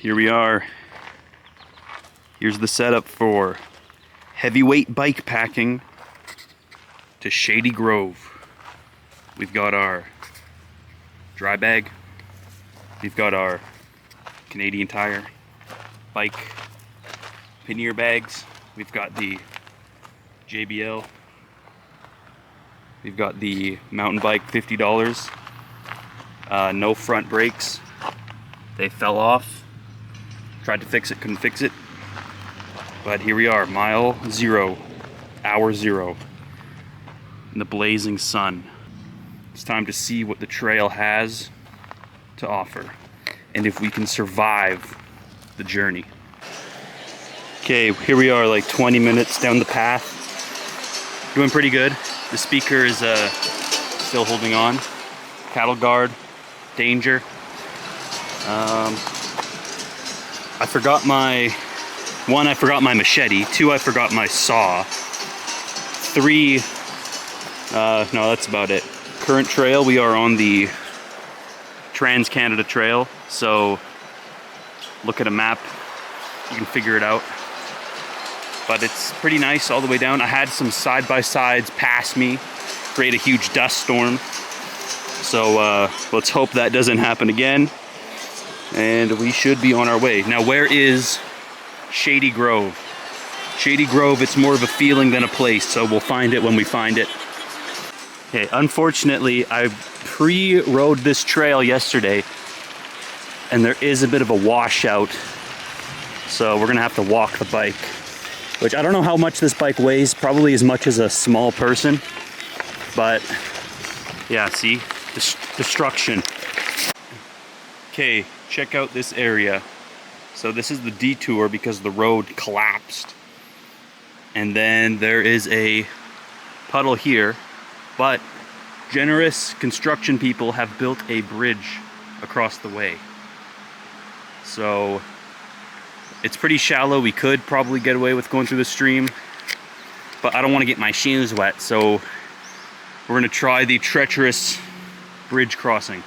Here we are. Here's the setup for heavyweight bike packing to Shady Grove. We've got our dry bag. We've got our Canadian Tire bike pannier bags. We've got the JBL. We've got the mountain bike, $50. No front brakes. They fell off. Tried to fix it, couldn't fix it. But here we are, mile zero, hour zero, in the blazing sun. It's time to see what the trail has to offer and if we can survive the journey. Okay, here we are, like 20 minutes down the path. Doing pretty good. The speaker is still holding on. Cattle guard, danger. I forgot my machete. 2, I forgot my saw. 3, no, that's about it. Current trail, we are on the Trans-Canada Trail, so look at a map, you can figure it out. But it's pretty nice all the way down. I had some side-by-sides pass me, create a huge dust storm. So let's hope that doesn't happen again. And we should be on our way. Now, where is Shady Grove? Shady Grove, it's more of a feeling than a place, so we'll find it when we find it. Okay, unfortunately, I pre-rode this trail yesterday, and there is a bit of a washout, so we're gonna have to walk the bike, which I don't know how much this bike weighs, probably as much as a small person, but yeah, see, destruction. Okay, check out this area. So this is the detour because the road collapsed. And then there is a puddle here, but generous construction people have built a bridge across the way. So it's pretty shallow. We could probably get away with going through the stream, but I don't want to get my shoes wet, so we're gonna try the treacherous bridge crossing.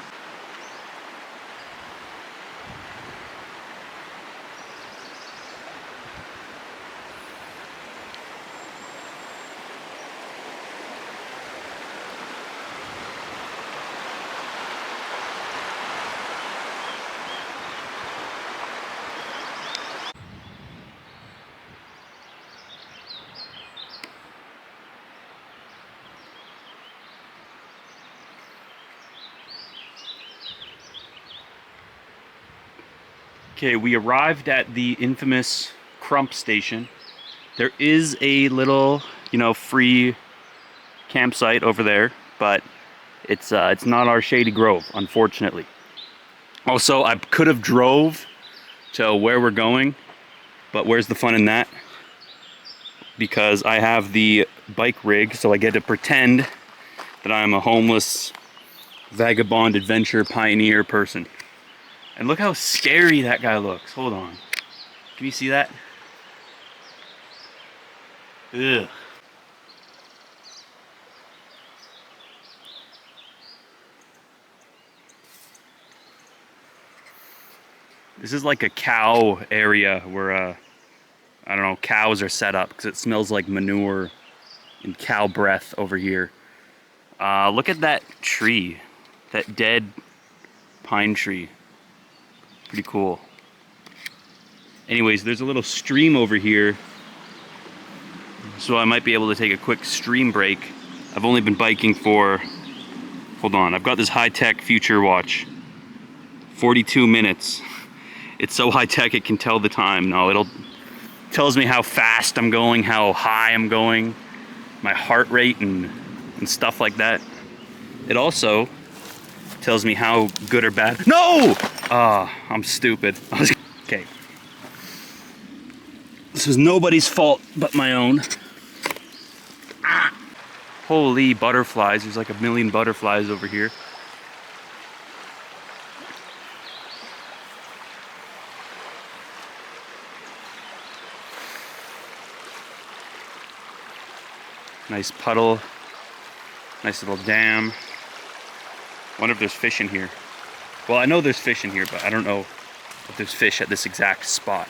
Okay, we arrived at the infamous Crump station. There is a little, free campsite over there, but it's not our Shady Grove, unfortunately. Also, I could have drove to where we're going, but where's the fun in that? Because I have the bike rig, so I get to pretend that I'm a homeless, vagabond, adventure, pioneer person. And look how scary that guy looks. Hold on. Can you see that? Ugh. This is like a cow area where, I don't know, cows are set up because it smells like manure and cow breath over here. Look at that tree, that dead pine tree. Pretty cool. Anyways, there's a little stream over here, so I might be able to take a quick stream break. I've only been biking for, hold on, I've got this high-tech future watch. 42 minutes. It's so high-tech it can tell the time. No, tells me how fast I'm going, how high I'm going, my heart rate and stuff like that. It also tells me how good or bad. No! I'm stupid. Okay. This is nobody's fault but my own. Ah! Holy butterflies. There's like a million butterflies over here. Nice puddle. Nice little dam. Wonder if there's fish in here. Well, I know there's fish in here, but I don't know if there's fish at this exact spot.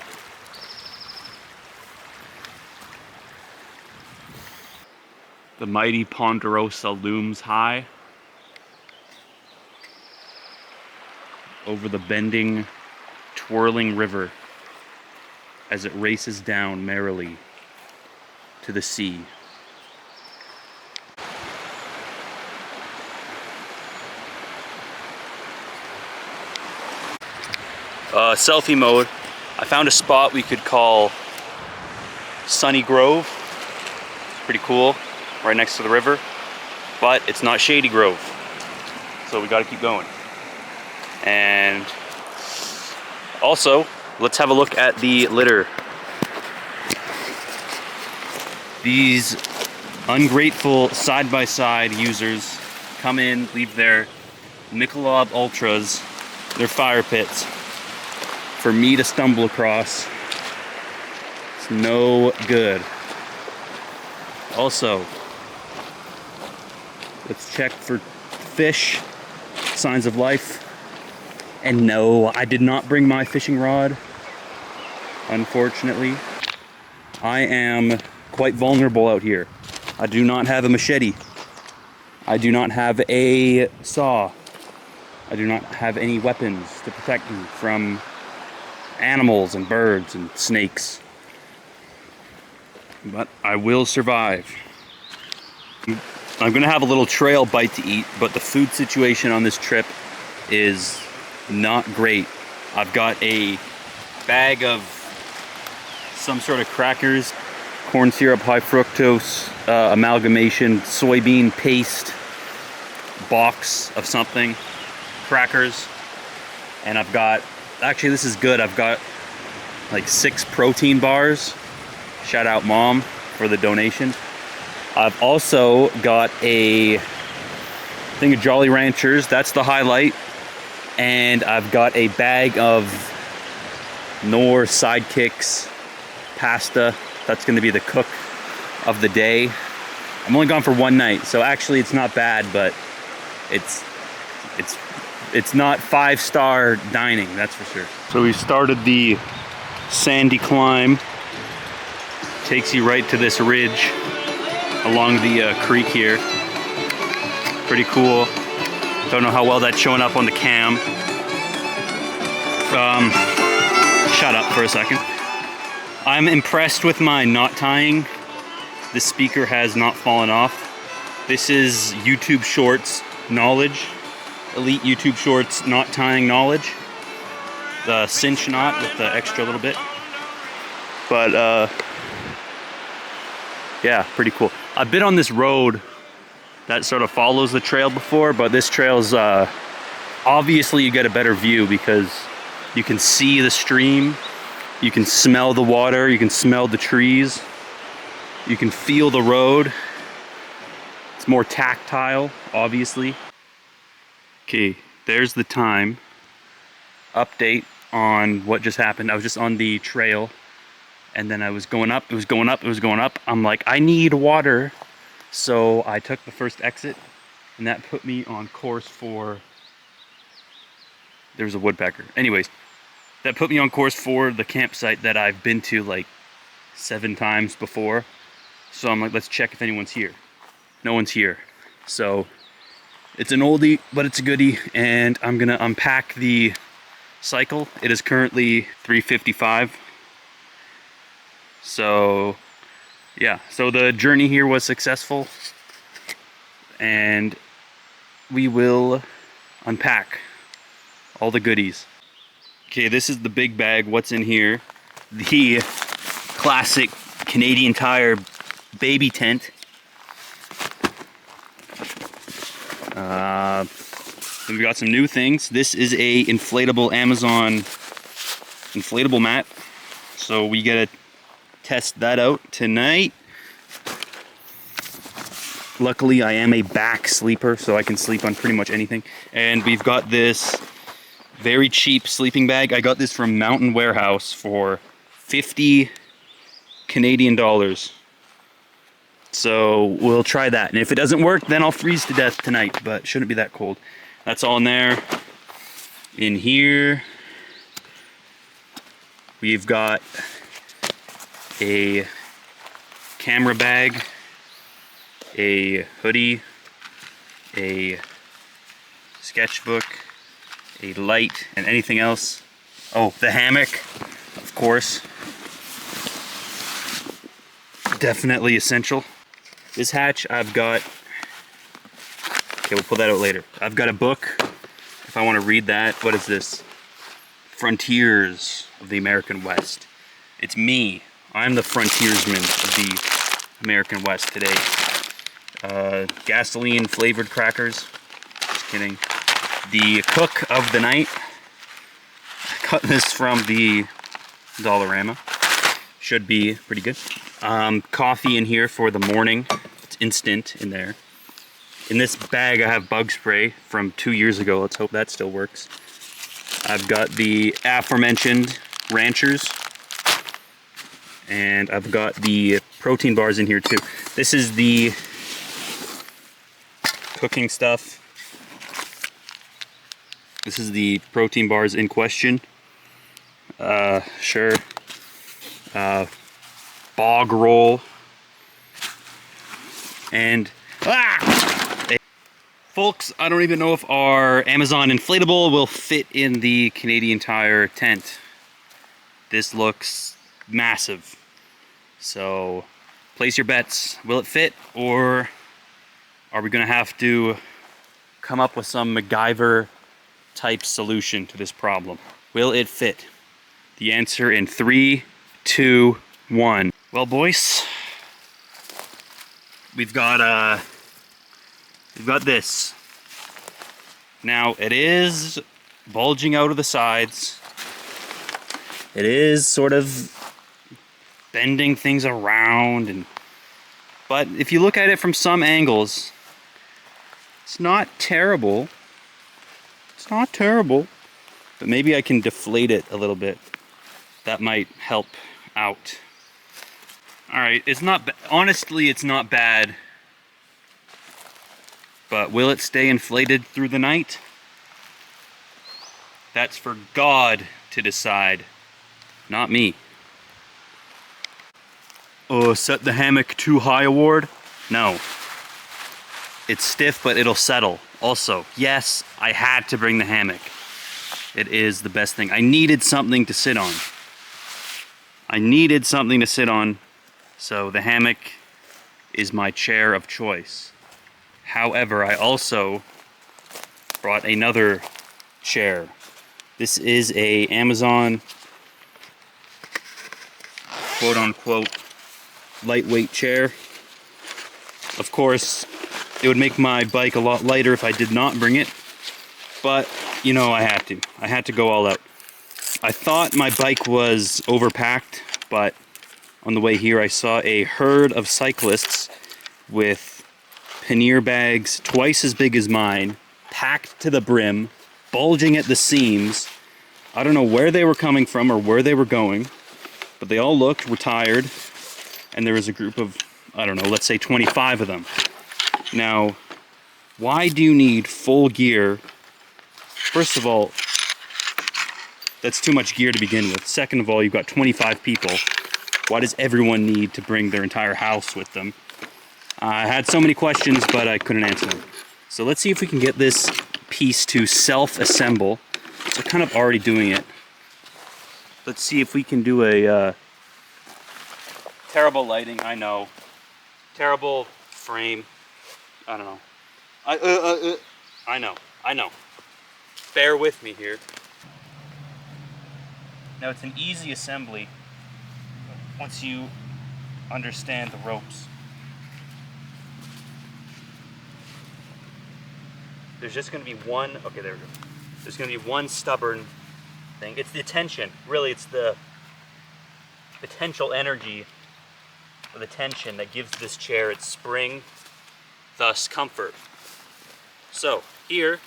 The mighty Ponderosa looms high over the bending, twirling river as it races down merrily to the sea. Selfie mode. I found a spot we could call Sunny Grove. It's pretty cool, right next to the river, but it's not Shady Grove, so we got to keep going. And also, let's have a look at the litter. These ungrateful side-by-side users come in, leave their Michelob Ultras, their fire pits, for me to stumble across. It's no good. Also, let's check for fish, signs of life. And no, I did not bring my fishing rod, unfortunately. I am quite vulnerable out here. I do not have a machete. I do not have a saw. I do not have any weapons to protect me from animals and birds and snakes. But I will survive. I'm gonna have a little trail bite to eat, but the food situation on this trip is not great. I've got a bag of some sort of crackers, corn syrup, high fructose, amalgamation, soybean paste, box of something, crackers, and I've got, actually this is good, I've got like 6 protein bars. Shout out Mom for the donation. I've also got a thing of Jolly Ranchers, that's the highlight. And I've got a bag of Knorr Sidekicks pasta. That's gonna be the cook of the day. I'm only gone for one night, so actually it's not bad, but it's not 5-star dining, that's for sure. So we started the sandy climb. Takes you right to this ridge along the creek here. Pretty cool. Don't know how well that's showing up on the cam. Shut up for a second. I'm impressed with my knot tying. The speaker has not fallen off. This is YouTube Shorts knowledge. Elite YouTube Shorts knot tying knowledge. The cinch knot with the extra little bit. But yeah, pretty cool. I've been on this road that sort of follows the trail before, but this trail's obviously you get a better view because you can see the stream, you can smell the water, you can smell the trees, you can feel the road. It's more tactile, obviously. Okay, there's the time update on what just happened. I was just on the trail and then I was going up, it was going up, it was going up. I'm like, I need water. So I took the first exit and that put me on course for, there's a woodpecker. Anyways, that put me on course for the campsite that I've been to like 7 times before. So I'm like, let's check if anyone's here. No one's here. So it's an oldie, but it's a goodie. And I'm gonna unpack the cycle. It is currently 3:55. So yeah, so the journey here was successful and we will unpack all the goodies. Okay, this is the big bag. What's in here? The classic Canadian Tire baby tent. We've got some new things. This is a inflatable Amazon inflatable mat. So we gotta test that out tonight. Luckily, I am a back sleeper, so I can sleep on pretty much anything. And we've got this very cheap sleeping bag. I got this from Mountain Warehouse for 50 Canadian dollars. So we'll try that. And if it doesn't work, then I'll freeze to death tonight, but shouldn't be that cold. That's all in there. In here, We've got a camera bag, a hoodie, a sketchbook, a light, and anything else. Oh, the hammock, of course. Definitely essential. This hatch I've got, okay, we'll pull that out later. I've got a book, if I want to read that. What is this? Frontiers of the American West. It's me. I'm the frontiersman of the American West today. Gasoline flavored crackers. Just kidding. The cook of the night. I got this from the Dollarama. Should be pretty good. Coffee in here for the morning. It's instant in there. In this bag I have bug spray from 2 years ago. Let's hope that still works. I've got the aforementioned ranchers. And I've got the protein bars in here too. This is the cooking stuff. This is the protein bars in question. Sure. Bog roll. And folks, I don't even know if our Amazon inflatable will fit in the Canadian Tire tent. This looks massive. So place your bets. Will it fit, or are we gonna have to come up with some MacGyver type solution to this problem? Will it fit? The answer in 3, 2, 1. Well, boys, we've got this. Now it is bulging out of the sides. It is sort of bending things around, but if you look at it from some angles, it's not terrible. It's not terrible. But maybe I can deflate it a little bit. That might help out. Alright, it's not, honestly, it's not bad. But will it stay inflated through the night? That's for God to decide, not me. Oh, set the hammock too high award? No. It's stiff, but it'll settle. Also, yes, I had to bring the hammock. It is the best thing. I needed something to sit on. So the hammock is my chair of choice. However, I also brought another chair. This is a Amazon quote-unquote lightweight chair. Of course, it would make my bike a lot lighter if I did not bring it, but you know, I had to. I had to go all out. I thought my bike was overpacked, but on the way here I saw a herd of cyclists with pannier bags twice as big as mine, packed to the brim, bulging at the seams. I don't know where they were coming from or where they were going, but they all looked retired, and there was a group of, I don't know, let's say 25 of them. Now, why do you need full gear? First of all, that's too much gear to begin with. Second of all, you've got 25 people. Why does everyone need to bring their entire house with them? I had so many questions, but I couldn't answer them. So let's see if we can get this piece to self-assemble. So kind of already doing it. Let's see if we can do a terrible lighting, I know. Terrible frame. I don't know. I know. Bear with me here. Now it's an easy assembly once you understand the ropes. There's just going to be one, okay, there we go. There's going to be one stubborn thing. It's the tension. Really, it's the potential energy or the tension that gives this chair its spring, thus comfort. So, here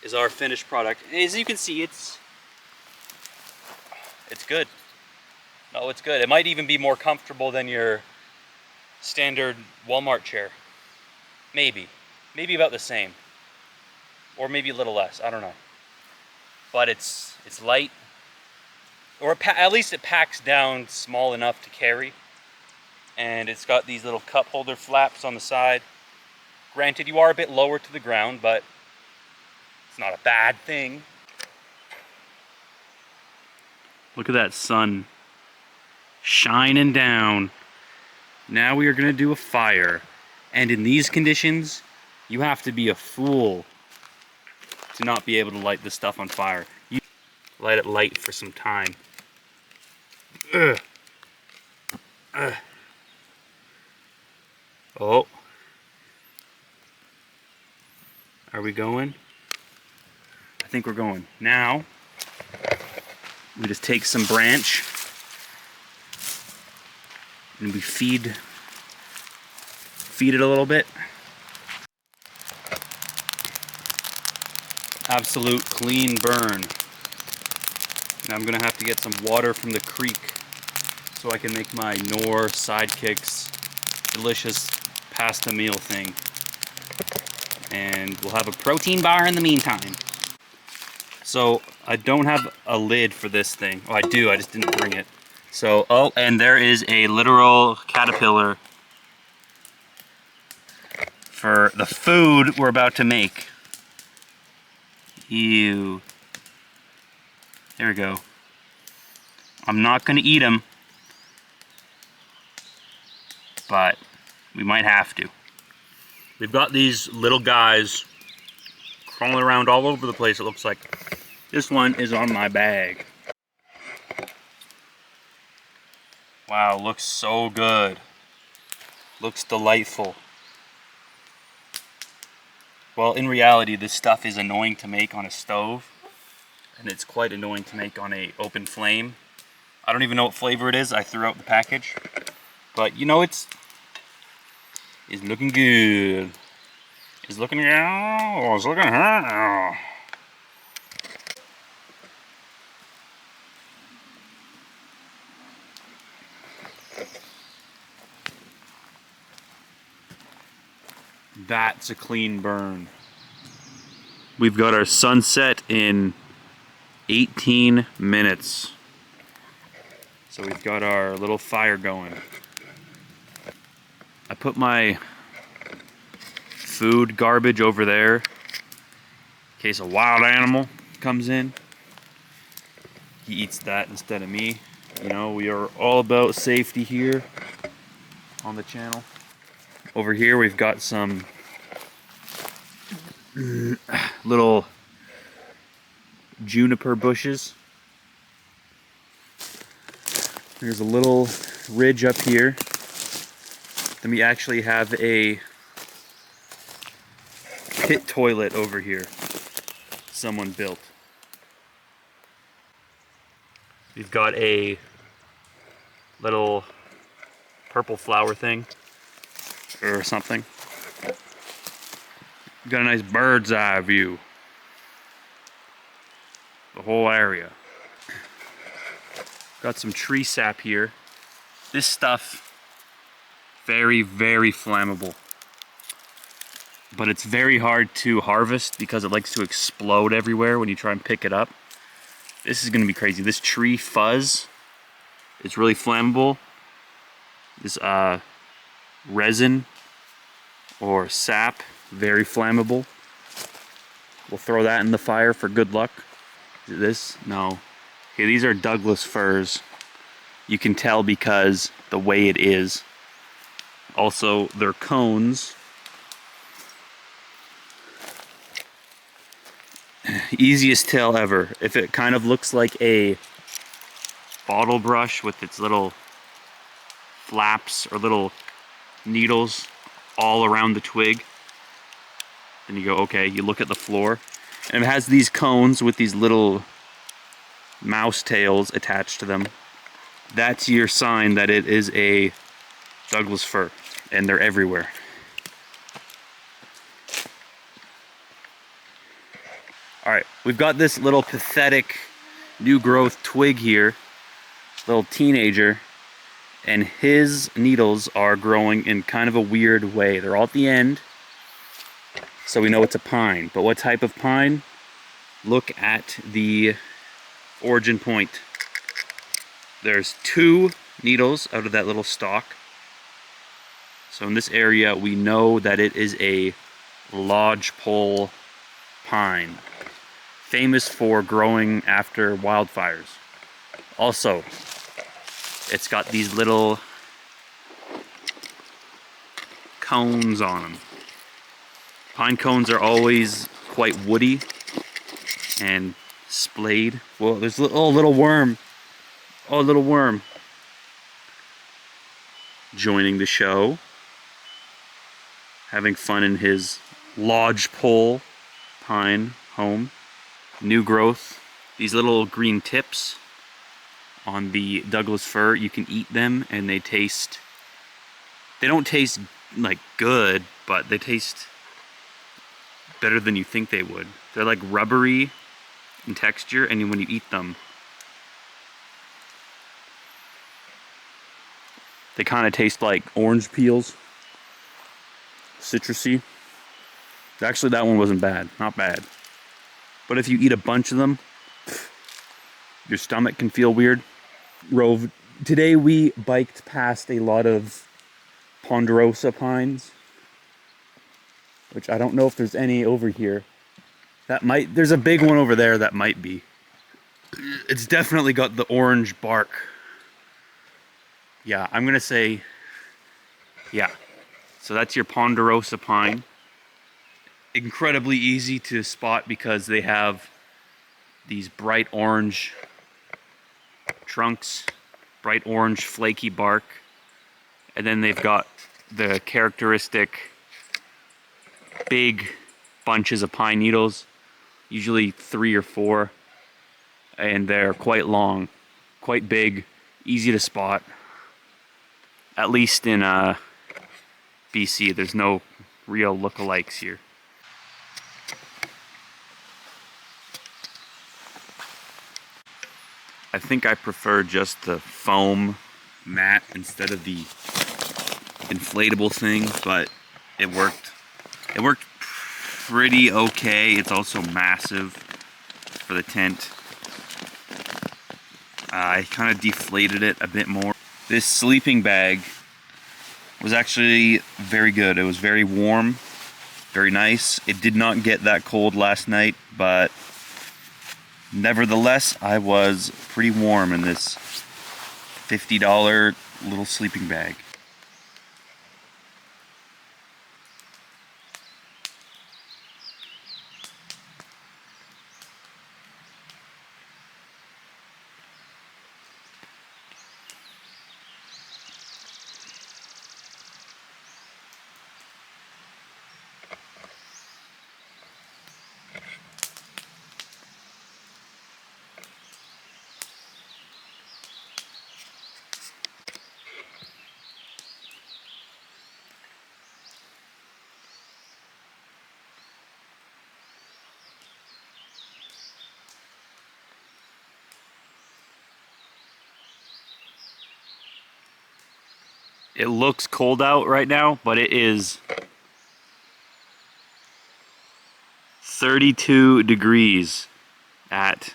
is our finished product. As you can see, it's good. No, it's good. It might even be more comfortable than your standard Walmart chair. Maybe about the same, or maybe a little less. I don't know. But it's light. or at least it packs down small enough to carry. And it's got these little cup holder flaps on the side. Granted, you are a bit lower to the ground, but it's not a bad thing. Look at that sun shining down. Now we are gonna do a fire. And in these conditions, you have to be a fool to not be able to light this stuff on fire. You let it light for some time. Ugh. Ugh. Oh. Are we going? I think we're going. Now, we just take some branch and we feed it a little bit. Absolute clean burn. Now I'm gonna have to get some water from the creek so I can make my Knorr Sidekicks delicious pasta meal thing. And we'll have a protein bar in the meantime. So I don't have a lid for this thing. Oh, I do, I just didn't bring it. So, oh, and there is a literal caterpillar for the food we're about to make. Ew. There we go. I'm not gonna eat them, but we might have to. We've got these little guys crawling around all over the place, it looks like. This one is on my bag. Wow, looks so good. Looks delightful. Well, in reality, this stuff is annoying to make on a stove, and it's quite annoying to make on an open flame. I don't even know what flavor it is. I threw out the package, but you know, it's looking good. It's looking good. It's looking good now. That's a clean burn. We've got our sunset in 18 minutes. So we've got our little fire going. I put my food garbage over there in case a wild animal comes in. He eats that instead of me. You know, we are all about safety here on the channel. Over here we've got some little juniper bushes. There's a little ridge up here. Then we actually have a pit toilet over here someone built. We've got a little purple flower thing or something. We've got a nice bird's eye view. The whole area. Got some tree sap here. This stuff, very, very flammable. But it's very hard to harvest because it likes to explode everywhere when you try and pick it up. This is gonna be crazy. This tree fuzz is really flammable. This resin or sap, very flammable. We'll throw that in the fire for good luck. Is it this? No. Okay, these are Douglas firs. You can tell because the way it is. Also, they're cones. Easiest tail ever. If it kind of looks like a bottle brush with its little flaps or little needles all around the twig, then you go, okay, you look at the floor. And it has these cones with these little mouse tails attached to them. That's your sign that it is a Douglas fir, and they're everywhere. Alright, we've got this little pathetic new growth twig here, little teenager, and his needles are growing in kind of a weird way. They're all at the end, so we know it's a pine. But what type of pine? Look at the origin point. There's 2 needles out of that little stalk. So in this area, we know that it is a lodgepole pine, famous for growing after wildfires. Also, it's got these little cones on them. Pine cones are always quite woody and splayed. Whoa, there's a little worm. Oh, a little worm. Joining the show. Having fun in his lodgepole pine home. New growth. These little green tips on the Douglas fir, you can eat them and they don't taste like good, but they taste better than you think they would. They're like rubbery in texture, and when you eat them, they kind of taste like orange peels. Citrusy. Actually, that one wasn't bad. Not bad. But if you eat a bunch of them, your stomach can feel weird. Rove, today we biked past a lot of ponderosa pines, which I don't know if there's any over here. There's a big one over there that might be. It's definitely got the orange bark. Yeah, I'm gonna say, yeah. So that's your ponderosa pine. Incredibly easy to spot because they have these bright orange trunks, bright orange flaky bark, and then they've got the characteristic big bunches of pine needles, usually 3 or 4, and they're quite long, quite big, easy to spot. At least in BC, there's no real lookalikes here. I think I prefer just the foam mat instead of the inflatable thing, but it worked. It worked pretty okay. It's also massive for the tent. I kind of deflated it a bit more. This sleeping bag was actually very good. It was very warm, very nice. It did not get that cold last night, but nevertheless, I was pretty warm in this $50 little sleeping bag. It looks cold out right now, but it is 32 degrees at,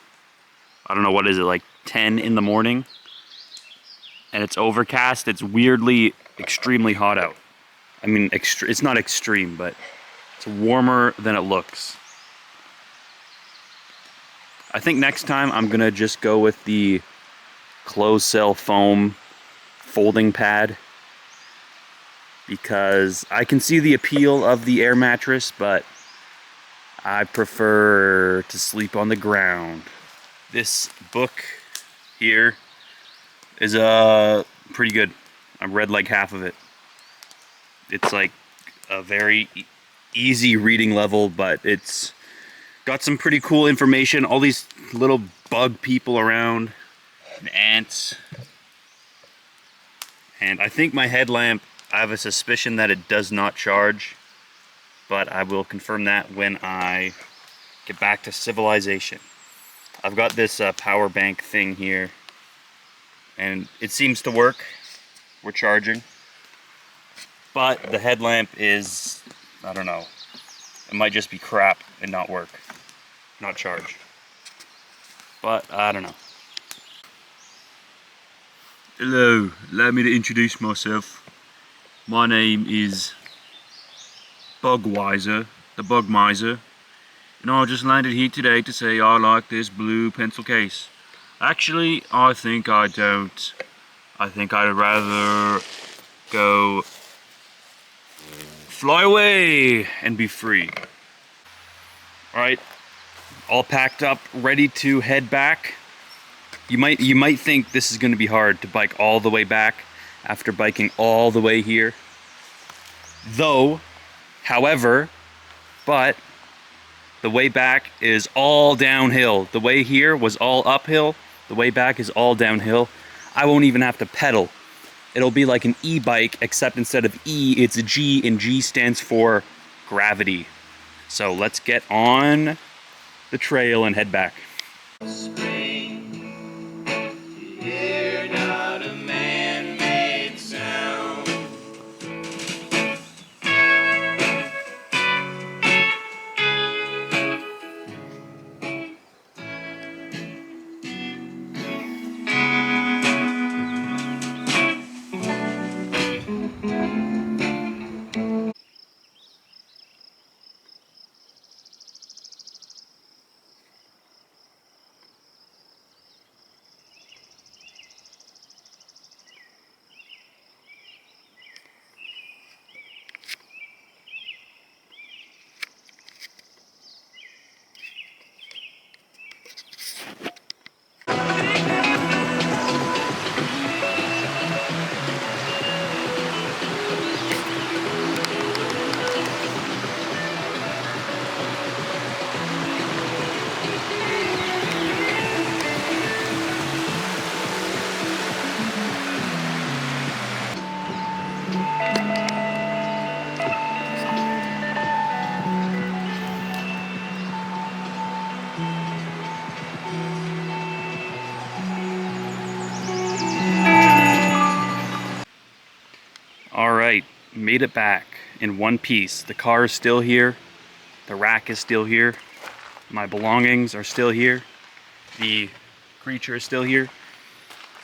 I don't know, what is it, like 10 in the morning? And it's overcast. It's weirdly extremely hot out. I mean, it's not extreme, but it's warmer than it looks. I think next time I'm gonna just go with the closed cell foam folding pad, because I can see the appeal of the air mattress, but I prefer to sleep on the ground. This book here is pretty good. I read like half of it. It's like a very easy reading level, but it's got some pretty cool information. All these little bug people around, and ants. And I think my headlamp, I have a suspicion that it does not charge, but I will confirm that when I get back to civilization. I've got this power bank thing here, and it seems to work. We're charging. But the headlamp is, I don't know, it might just be crap and not work, not charge. But I don't know. Hello, allow me to introduce myself. My name is Bugwiser, the Bug Miser, and I just landed here today to say I like this blue pencil case. Actually, I think I don't. I think I'd rather go fly away and be free. Alright, all packed up, ready to head back. You might think this is going to be hard to bike all the way back after biking all the way here. However, but the way back is all downhill. The way here was all uphill. The way back is all downhill. I won't even have to pedal. It'll be like an e-bike, except instead of E, it's a G, and G stands for gravity. So let's get on the trail and head back. Alright, made it back in one piece. The car is still here. The rack is still here. My belongings are still here. The creature is still here.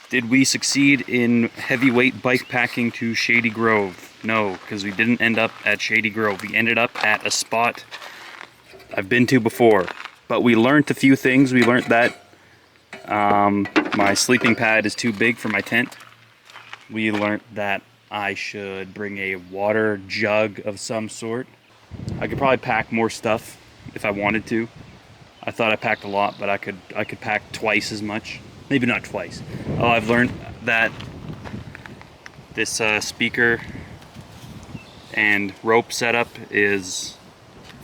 Did we succeed in heavyweight bike packing to Shady Grove? No, because we didn't end up at Shady Grove. We ended up at a spot I've been to before. But we learned a few things. We learned that my sleeping pad is too big for my tent. We learned that I should bring a water jug of some sort. I could probably pack more stuff if I wanted to. I thought I packed a lot, but I could pack twice as much. Maybe not twice. Oh, I've learned that this speaker and rope setup is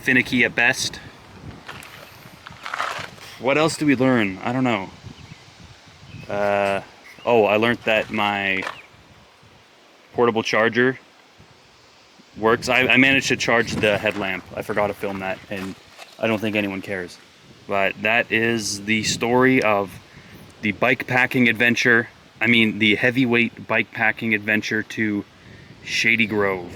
finicky at best. What else do we learn? I don't know. Oh, I learned that my portable charger works. I managed to charge the headlamp. I forgot to film that, and I don't think anyone cares. But that is the story of the bike packing adventure. I mean, the heavyweight bike packing adventure to Shady Grove.